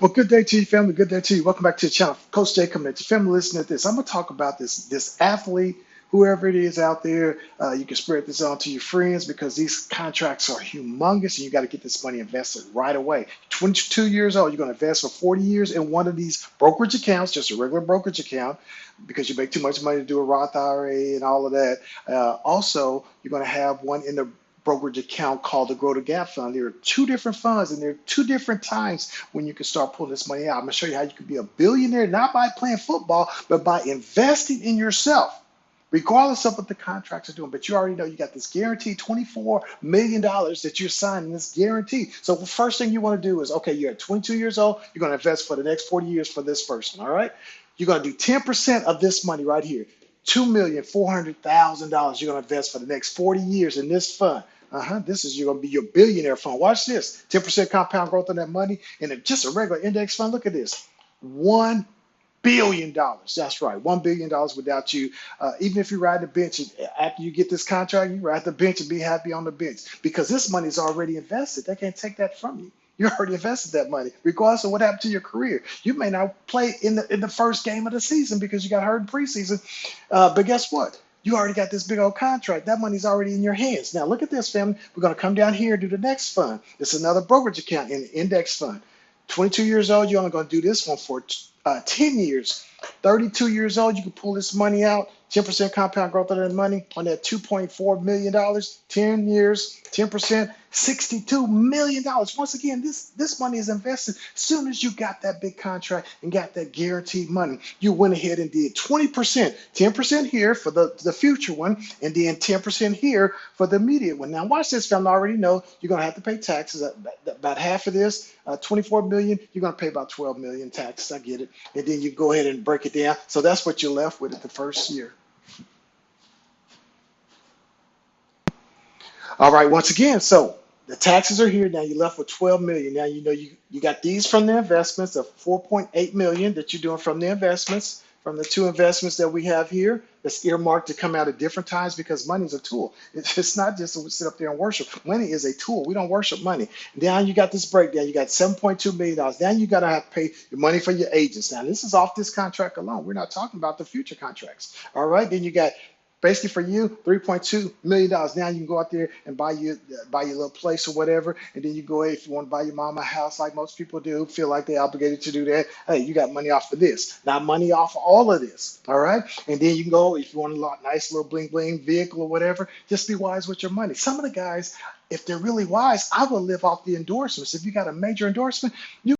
Well, good day to you, family. Good day to you. Welcome back to the channel. Coach Jay coming at you. Family, listen to this. I'm going to talk about this athlete, whoever it is out there. You can spread this on to your friends because these contracts are humongous and you got to get this money invested right away. 22 years old, you're going to invest for 40 years in one of these brokerage accounts, just a regular brokerage account, because you make too much money to do a Roth IRA and all of that. Also, you're going to have one in the brokerage account called the Grow the Gap Fund. There are two different funds and there are two different times when you can start pulling this money out. I'm going to show you how you can be a billionaire, not by playing football, but by investing in yourself, regardless of what the contracts are doing. But you already know you got this guaranteed $24 million that you're signing, this guarantee. So the first thing you want to do is, okay, you're at 22 years old, you're going to invest for the next 40 years for this person, all right? You're going to do 10% of this money right here. $2,400,000 you're going to invest for the next 40 years in this fund. This is going to be your billionaire fund. Watch this. 10% compound growth on that money. And if just a regular index fund, look at this. $1 billion. That's right. $1 billion without you. Even if you ride the bench, after you get this contract, you ride the bench and be happy on the bench because this money is already invested. They can't take that from you. You already invested that money, regardless of what happened to your career. You may not play in the first game of the season because you got hurt in preseason. But guess what? You already got this big old contract. That money's already in your hands. Now look at this, family. We're going to come down here and do the next fund. It's another brokerage account in the index fund. 22 years old, you're only going to do this one for 10 years. 32 years old, you can pull this money out. 10% compound growth on that money on that $2.4 million, 10 years, 10%, $62 million. Once again, this money is invested. As soon as you got that big contract and got that guaranteed money, you went ahead and did 20%, 10% here for the future one, and then 10% here for the immediate one. Now watch this, family. I already know you're going to have to pay taxes. About half of this, 24 million, you're going to pay about 12 million taxes. I get it. And then you go ahead and break it down. So that's what you're left with at the first year. All right, once again, so the taxes are here. Now you're left with 12 million. Now you know you got these from the investments of 4.8 million that you're doing from the investments, from the two investments that we have here that's earmarked to come out at different times because money is a tool. It's not just to sit up there and worship. Money is a tool. We don't worship money. Now you got this breakdown. You got $7.2 million. Now you got to have to pay your money for your agents. Now this is off this contract alone. We're not talking about the future contracts. All right. Then you got basically for you, $3.2 million. Now you can go out there and buy your little place or whatever, and then you go, hey, if you want to buy your mama a house like most people do, feel like they're obligated to do that. Hey, you got money off of this, not money off of all of this. All right, and then you can go if you want a nice little bling bling vehicle or whatever. Just be wise with your money. Some of the guys, if they're really wise, I will live off the endorsements. If you got a major endorsement, you